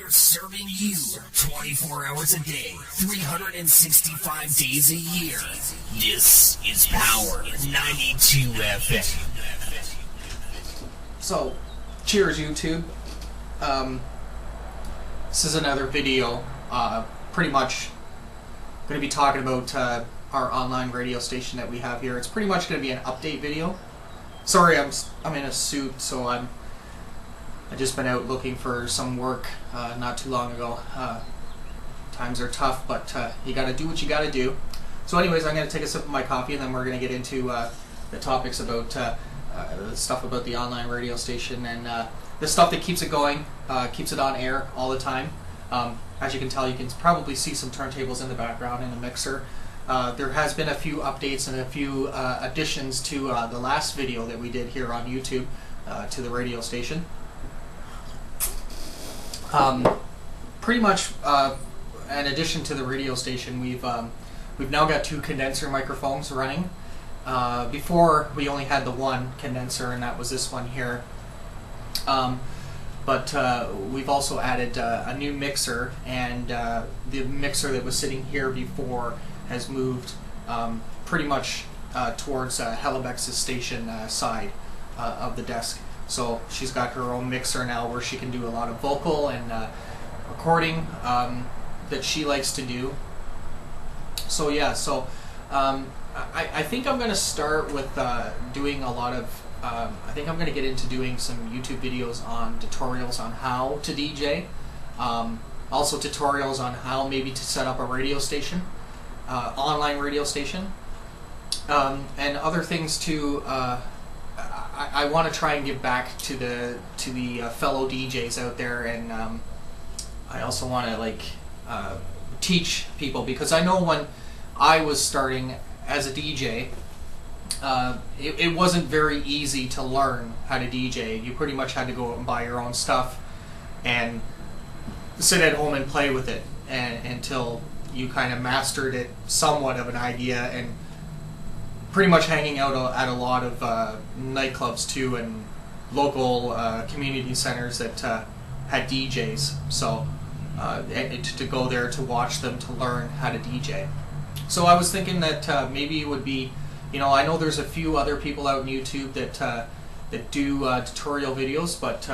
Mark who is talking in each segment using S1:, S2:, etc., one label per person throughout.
S1: serving you 24 hours a day, 365 days a year. This is Power 92 FM.
S2: So, cheers YouTube. This is another video, pretty much going to be talking about our online radio station that we have here. It's pretty much going to be an update video. Sorry, I'm in a suit, so I just been out looking for some work not too long ago. Times are tough, but you got to do what you got to do. So anyways, I'm going to take a sip of my coffee, and then we're going to get into the topics about stuff about the online radio station and the stuff that keeps it going, keeps it on air all the time. As you can tell, you can probably see some turntables in the background and a mixer. There has been a few updates and a few additions to the last video that we did here on YouTube to the radio station. Pretty much, in addition to the radio station, we've now got 2 condenser microphones running. Before, we only had the one condenser, and that was this one here. But we've also added a new mixer, and the mixer that was sitting here before has moved pretty much towards Hellebex's station side of the desk. So she's got her own mixer now where she can do a lot of vocal and recording that she likes to do. So yeah, I think I'm going to start with doing a lot of, I think I'm going to get into doing some YouTube videos on tutorials on how to DJ, also tutorials on how maybe to set up a radio station, online radio station, and other things too. I want to try and give back to the fellow DJs out there, and I also want to teach people, because I know when I was starting as a DJ, it wasn't very easy to learn how to DJ. You pretty much had to go out and buy your own stuff and sit at home and play with it until you kind of mastered it somewhat of an idea, and pretty much hanging out at a lot of nightclubs too, and local community centers that had DJs. So to go there to watch them, to learn how to DJ. So I was thinking that maybe it would be, I know there's a few other people out on YouTube that do tutorial videos, but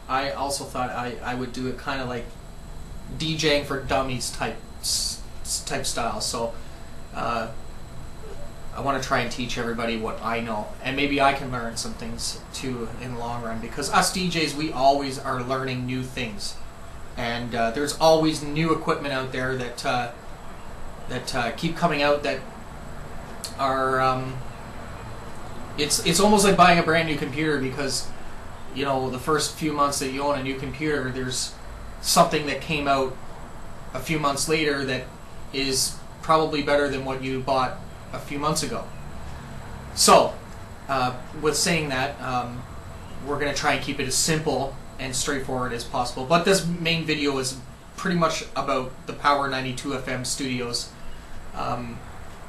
S2: I also thought I would do it kind of like DJing for dummies type style. So I want to try and teach everybody what I know, and maybe I can learn some things too in the long run, because us DJs, we always are learning new things, and there's always new equipment out there that keep coming out that are it's almost like buying a brand new computer, because the first few months that you own a new computer, there's something that came out a few months later that is probably better than what you bought a few months ago. So with saying that, we're going to try and keep it as simple and straightforward as possible, but this main video is pretty much about the Power 92 FM studios, and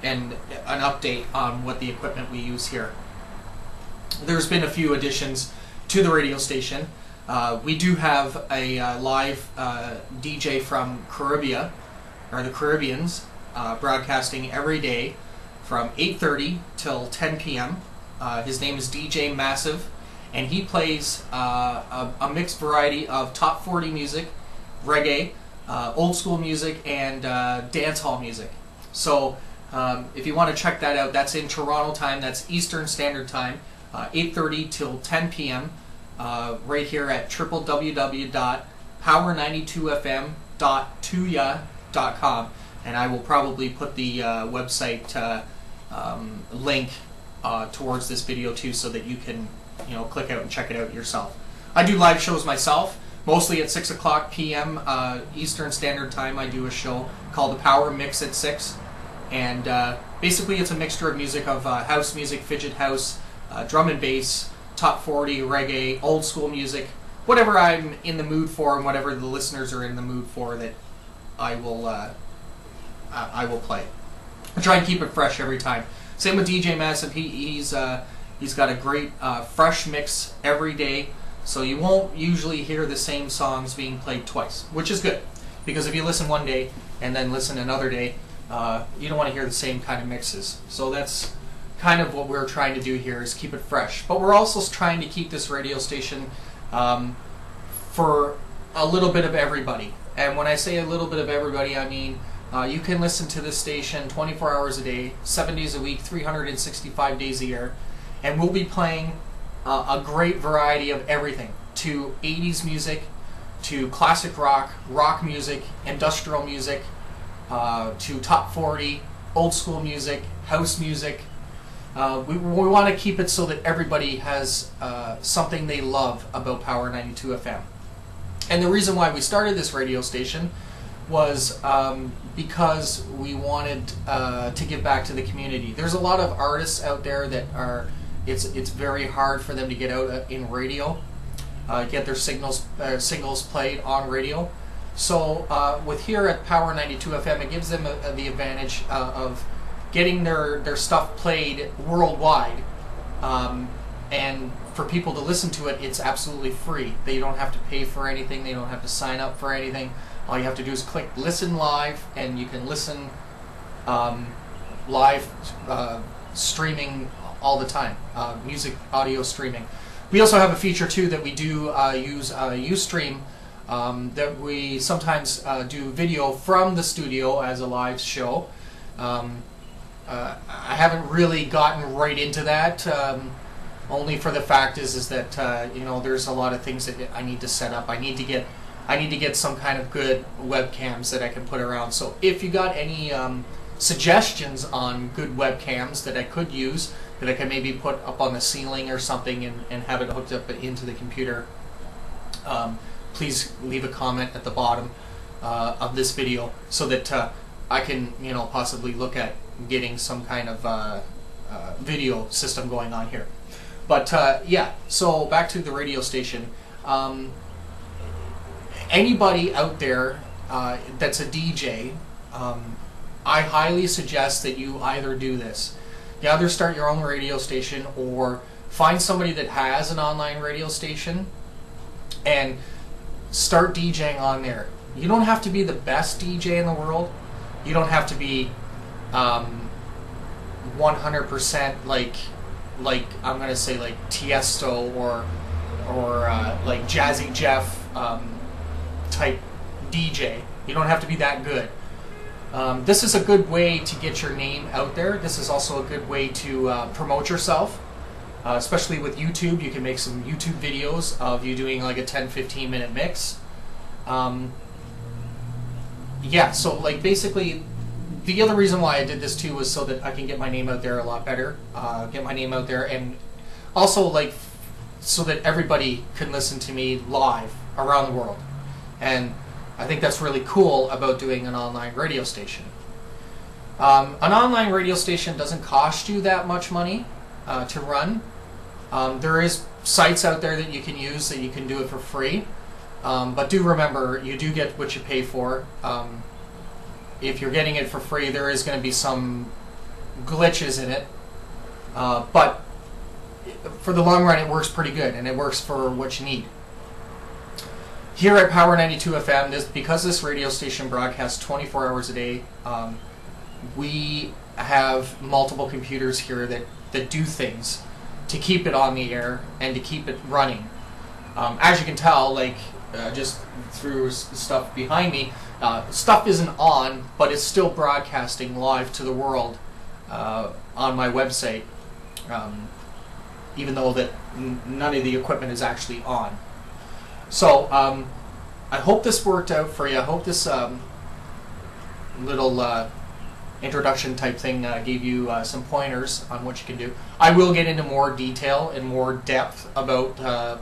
S2: an update on what the equipment we use here. There's been a few additions to the radio station. We do have a live DJ from Caribbean, or the Caribbeans, broadcasting every day from 8:30 till 10 p.m. His name is DJ Massive, and he plays a mixed variety of top 40 music, reggae, old school music, and dance hall music. So if you want to check that out, that's in Toronto time, that's Eastern Standard Time, 8:30 till 10 p.m. Right here at www.power92fm.tuya.com, and I will probably put the website link towards this video too, so that you can click out and check it out yourself. I do live shows myself, mostly at 6 o'clock p.m. Eastern Standard Time. I do a show called the Power Mix at 6, and basically it's a mixture of music, of house music, fidget house, drum and bass, top 40, reggae, old school music, whatever I'm in the mood for and whatever the listeners are in the mood for, that I will play. I try and keep it fresh every time. Same with DJ Massive. He's got a great fresh mix every day. So you won't usually hear the same songs being played twice, which is good. Because if you listen one day and then listen another day, you don't want to hear the same kind of mixes. So that's kind of what we're trying to do here, is keep it fresh. But we're also trying to keep this radio station for a little bit of everybody. And when I say a little bit of everybody, I mean you can listen to this station 24 hours a day, 7 days a week, 365 days a year. And we'll be playing a great variety of everything, to 80s music, to classic rock, rock music, industrial music, to top 40, old school music, house music. We want to keep it so that everybody has something they love about Power 92 FM. And the reason why we started this radio station was because we wanted to give back to the community. There's a lot of artists out there that are, it's very hard for them to get out in radio, get their singles played on radio. So with here at Power 92 FM, it gives them the advantage of getting their stuff played worldwide, and for people to listen to it, it's absolutely free. They don't have to pay for anything. They don't have to sign up for anything. All you have to do is click listen live, and you can listen live streaming all the time, music, audio streaming. We also have a feature too that we do use Ustream, that we sometimes do video from the studio as a live show. I haven't really gotten right into that, only for the fact is that you know, there's a lot of things that I need to set up. I need to get some kind of good webcams that I can put around. So if you got any suggestions on good webcams that I could use, that I can maybe put up on the ceiling or something and have it hooked up into the computer, please leave a comment at the bottom of this video so that I can, you know, possibly look at getting some kind of video system going on here. But yeah, so back to the radio station. Anybody out there that's a DJ, I highly suggest that you either do this. You either start your own radio station or find somebody that has an online radio station and start DJing on there. You don't have to be the best DJ in the world. You don't have to be 100% like I'm gonna say like Tiesto or like Jazzy Jeff type DJ. You don't have to be that good. This is a good way to get your name out there. This is also a good way to promote yourself, especially with YouTube. You can make some YouTube videos of you doing like a 10-15 minute mix. Yeah, so like basically the other reason why I did this too was so that I can get my name out there a lot better, get my name out there, and also like so that everybody can listen to me live around the world. And I think that's really cool about doing an online radio station. An online radio station doesn't cost you that much money to run. There is sites out there that you can use that you can do it for free. But do remember, you do get what you pay for. If you're getting it for free, there is going to be some glitches in it. But for the long run, it works pretty good, and it works for what you need. Here at Power 92 FM, because this radio station broadcasts 24 hours a day, we have multiple computers here that do things to keep it on the air and to keep it running. As you can tell, like just through stuff behind me, stuff isn't on, but it's still broadcasting live to the world on my website, even though that none of the equipment is actually on. So I hope this worked out for you. I hope this little introduction type thing gave you some pointers on what you can do. I will get into more detail and more depth about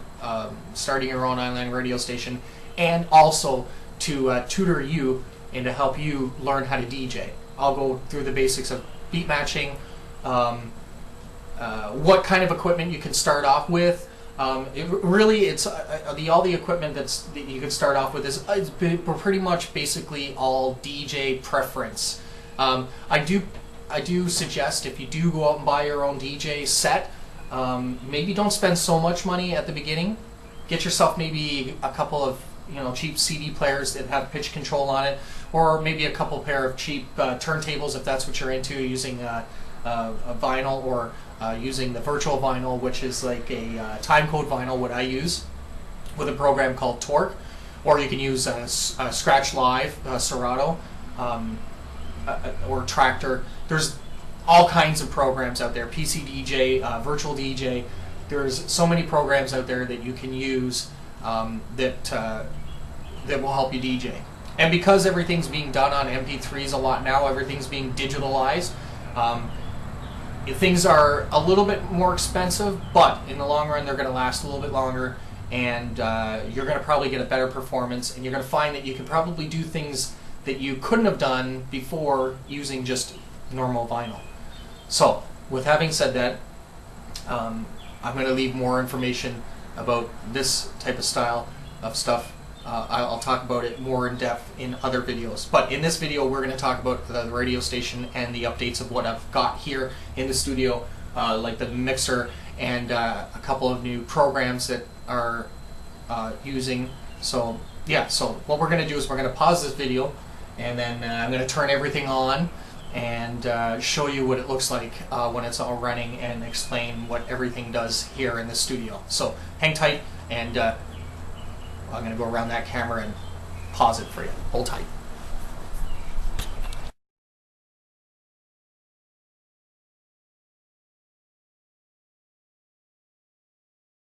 S2: starting your own online radio station, and also to tutor you and to help you learn how to DJ. I'll go through the basics of beat matching, what kind of equipment you can start off with. It's all the equipment that you can start off with is pretty much basically all DJ preference. I do suggest, if you do go out and buy your own DJ set, maybe don't spend so much money at the beginning. get yourself maybe a couple of cheap CD players that have pitch control on it, or maybe a couple pair of cheap turntables if that's what you're into, using a vinyl, or using the virtual vinyl, which is like a time code vinyl, what I use, with a program called Torque, or you can use Scratch Live, Serato, or Tractor. There's all kinds of programs out there, PC DJ, Virtual DJ. There's so many programs out there that you can use that will help you DJ. And because everything's being done on MP3s a lot now, everything's being digitalized, things are a little bit more expensive, but in the long run they're going to last a little bit longer, and you're going to probably get a better performance, and you're going to find that you can probably do things that you couldn't have done before using just normal vinyl. So, with having said that, I'm going to leave more information about this type of style of stuff. I'll talk about it more in depth in other videos. But in this video, we're going to talk about the radio station and the updates of what I've got here in the studio, like the mixer and a couple of new programs that are using. So yeah, so what we're going to do is we're going to pause this video, and then I'm going to turn everything on and show you what it looks like when it's all running, and explain what everything does here in the studio. So hang tight, and I'm going to go around that camera and pause it for you. Hold tight.